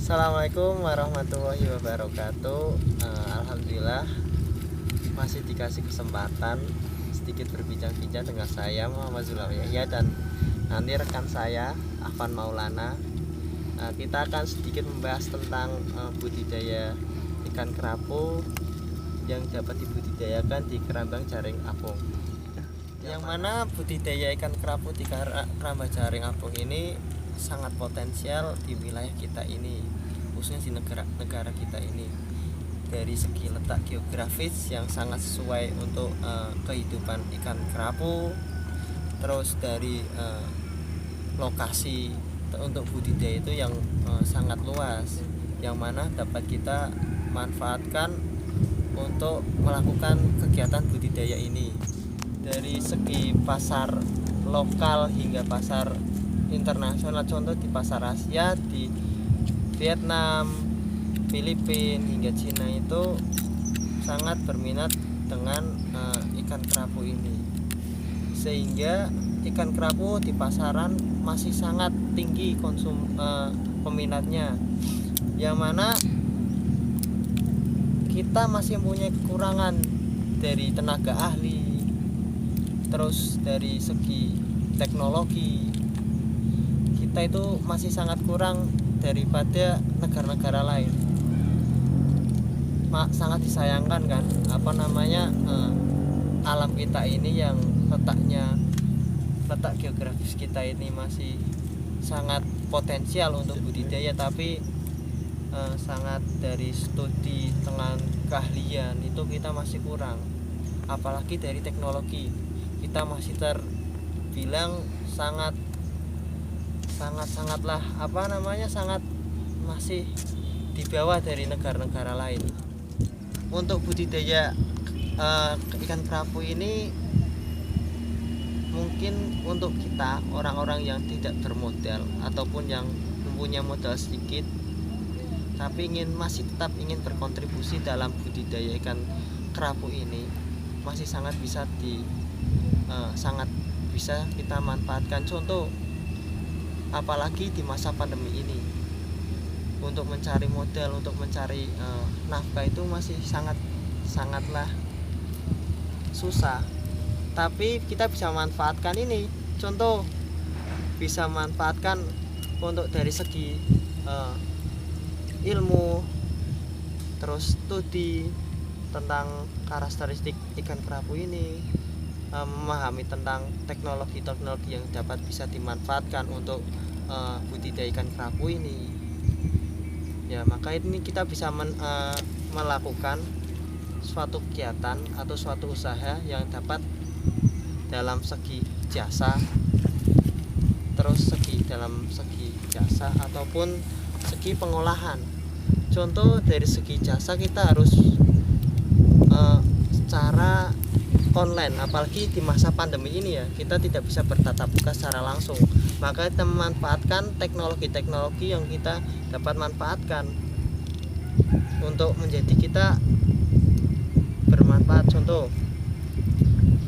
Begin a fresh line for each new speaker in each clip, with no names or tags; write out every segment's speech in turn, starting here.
Assalamualaikum warahmatullahi wabarakatuh. Alhamdulillah masih dikasih kesempatan sedikit berbincang-bincang dengan saya Muhammad Zulawiyah Yahya dan nanti rekan saya Afan Maulana. Kita akan sedikit membahas tentang budidaya ikan kerapu yang dapat dibudidayakan di kerambang jaring apung. Yang mana budidaya ikan kerapu di kerambang jaring apung ini sangat potensial di wilayah kita ini, khususnya di negara kita ini, dari segi letak geografis yang sangat sesuai untuk kehidupan ikan kerapu, terus dari lokasi untuk budidaya itu yang sangat luas, yang mana dapat kita manfaatkan untuk melakukan kegiatan budidaya ini. Dari segi pasar lokal hingga pasar internasional, contoh di pasar Asia, di Vietnam, Filipina hingga Cina itu sangat berminat dengan ikan kerapu ini, sehingga ikan kerapu di pasaran masih sangat tinggi peminatnya, yang mana kita masih mempunyai kekurangan dari tenaga ahli, terus dari segi teknologi kita itu masih sangat kurang daripada negara-negara lain. Sangat disayangkan kan, alam kita ini yang letak geografis kita ini masih sangat potensial untuk budidaya, tapi sangat dari studi dengan keahlian itu kita masih kurang. Apalagi dari teknologi kita masih terbilang sangat masih di bawah dari negara-negara lain. Untuk budidaya ikan kerapu ini mungkin untuk kita orang-orang yang tidak bermodal ataupun yang mempunyai modal sedikit tapi masih tetap ingin berkontribusi dalam budidaya ikan kerapu ini, masih sangat bisa kita manfaatkan. Contoh, apalagi di masa pandemi ini, untuk mencari modal, untuk mencari nafkah itu masih sangatlah susah. Tapi kita bisa manfaatkan ini. Contoh, bisa manfaatkan untuk dari segi ilmu, terus studi tentang karakteristik ikan kerapu ini, memahami tentang teknologi yang dapat bisa dimanfaatkan untuk budidaya ikan kerapu ini. Ya, maka ini kita bisa melakukan suatu kegiatan atau suatu usaha yang dapat dalam segi jasa, ataupun segi pengolahan. Contoh, dari segi jasa kita harus secara online, apalagi di masa pandemi ini ya, kita tidak bisa bertatap muka secara langsung, maka kita memanfaatkan teknologi yang kita dapat manfaatkan untuk menjadi kita bermanfaat. Contoh,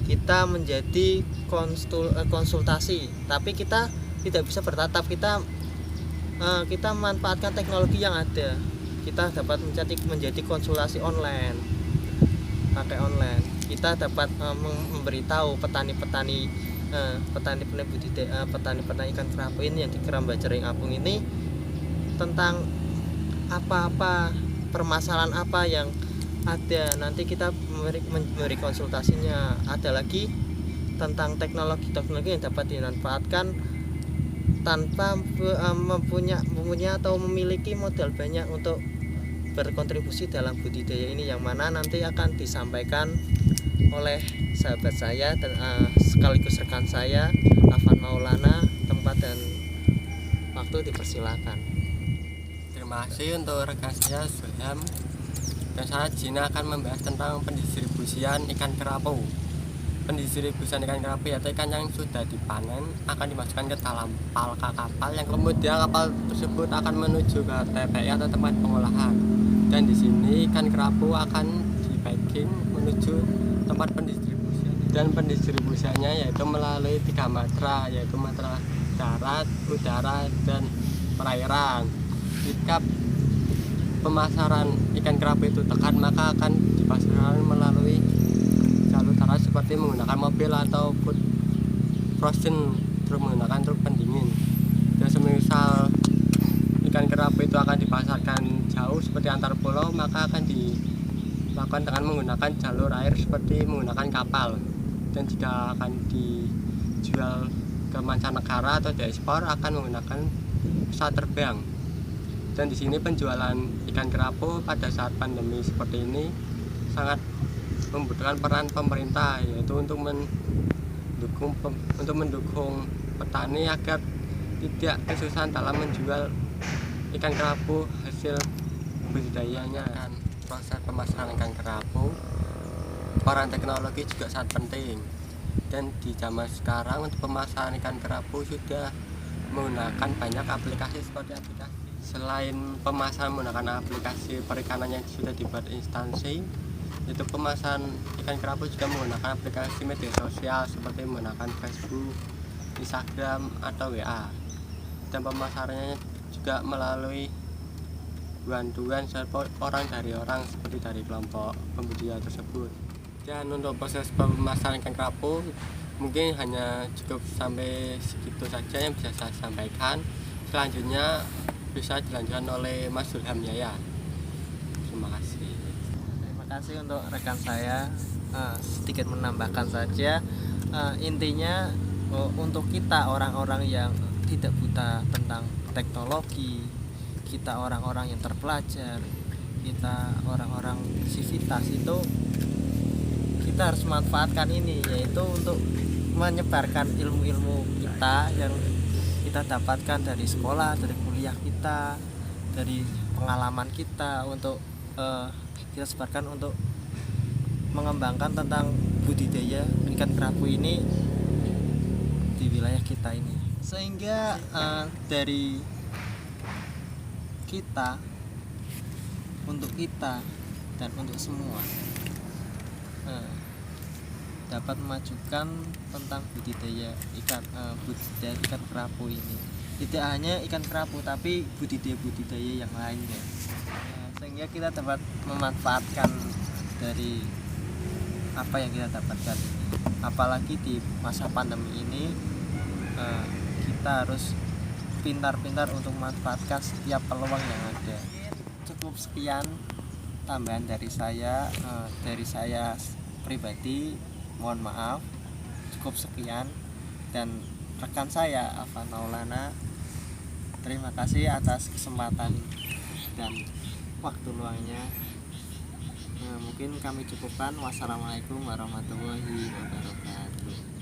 kita menjadi konsultasi, tapi kita tidak bisa bertatap, kita memanfaatkan teknologi yang ada, kita dapat menjadi konsultasi online, pakai online. Kita dapat memberitahu petani ikan kerapu ini yang di kerambang jaring apung ini tentang apa permasalahan apa yang ada. Nanti kita memberi konsultasinya. Ada lagi tentang teknologi yang dapat dimanfaatkan tanpa mempunyai atau memiliki modal banyak untuk berkontribusi dalam budidaya ini, yang mana nanti akan disampaikan oleh sahabat saya dan sekaligus rekan saya Afan Maulana. Tempat dan waktu dipersilakan.
Terima kasih untuk rekan saya Zulham, dan saya Jina akan membahas tentang pendistribusian ikan kerapu. Pendistribusian ikan kerapu yaitu ikan yang sudah dipanen akan dimasukkan ke dalam palka kapal, yang kemudian kapal tersebut akan menuju ke TPI atau tempat pengolahan, dan di sini ikan kerapu akan di-packing menuju tempat pendistribusian, dan pendistribusiannya yaitu melalui 3 matra, yaitu matra darat, udara, dan perairan. jika pemasaran ikan kerapu itu tekan, maka akan dipasarkan melalui jalur darat seperti menggunakan mobil ataupun frozen, truk menggunakan truk pendingin. Dan semisal ikan kerapu itu akan dipasarkan jauh seperti antar pulau, maka akan dilakukan dengan menggunakan jalur air seperti menggunakan kapal. Dan jika akan dijual ke mancanegara atau diekspor akan menggunakan pesawat terbang. Dan di sini penjualan ikan kerapu pada saat pandemi seperti ini sangat membutuhkan peran pemerintah, yaitu untuk mendukung petani agar tidak kesusahan dalam menjual ikan kerapu hasil budidayanya. Dan proses pemasaran ikan kerapu, peran teknologi juga sangat penting. Dan di zaman sekarang untuk pemasaran ikan kerapu sudah menggunakan banyak aplikasi seperti aplikasi. Selain pemasaran menggunakan aplikasi perikanan yang sudah dibuat instansi, itu pemasaran ikan kerapu juga menggunakan aplikasi media sosial seperti menggunakan Facebook, Instagram, atau WA. Dan pemasarannya juga melalui bantuan support orang dari orang seperti dari kelompok pembudidaya tersebut. Dan untuk proses pemasaran ikan kerapu mungkin hanya cukup sampai segitu saja yang bisa saya sampaikan. Selanjutnya bisa dilanjutkan oleh Mas Zulham Yaya. Terima kasih.
Terima kasih untuk rekan saya. Sedikit menambahkan saja, intinya untuk kita orang-orang yang tidak buta tentang teknologi, kita orang-orang yang terpelajar, kita orang-orang sivitas, itu kita harus manfaatkan ini, yaitu untuk menyebarkan ilmu-ilmu kita yang kita dapatkan dari sekolah, dari kuliah kita, dari pengalaman kita, untuk kita sebarkan untuk mengembangkan tentang budidaya ikan kerapu ini di wilayah kita ini, sehingga dari kita, untuk kita dan untuk semua dapat memajukan tentang budidaya ikan kerapu ini. Tidak hanya ikan kerapu, tapi budidaya yang lainnya, sehingga kita dapat memanfaatkan dari apa yang kita dapatkan ini. Apalagi di masa pandemi ini, kita harus pintar-pintar untuk memanfaatkan setiap peluang yang ada. Cukup sekian tambahan dari saya pribadi, mohon maaf. Cukup sekian, dan rekan saya Afan Maulana, terima kasih atas kesempatan dan waktu luangnya. Mungkin kami cukupkan. Wassalamualaikum warahmatullahi wabarakatuh.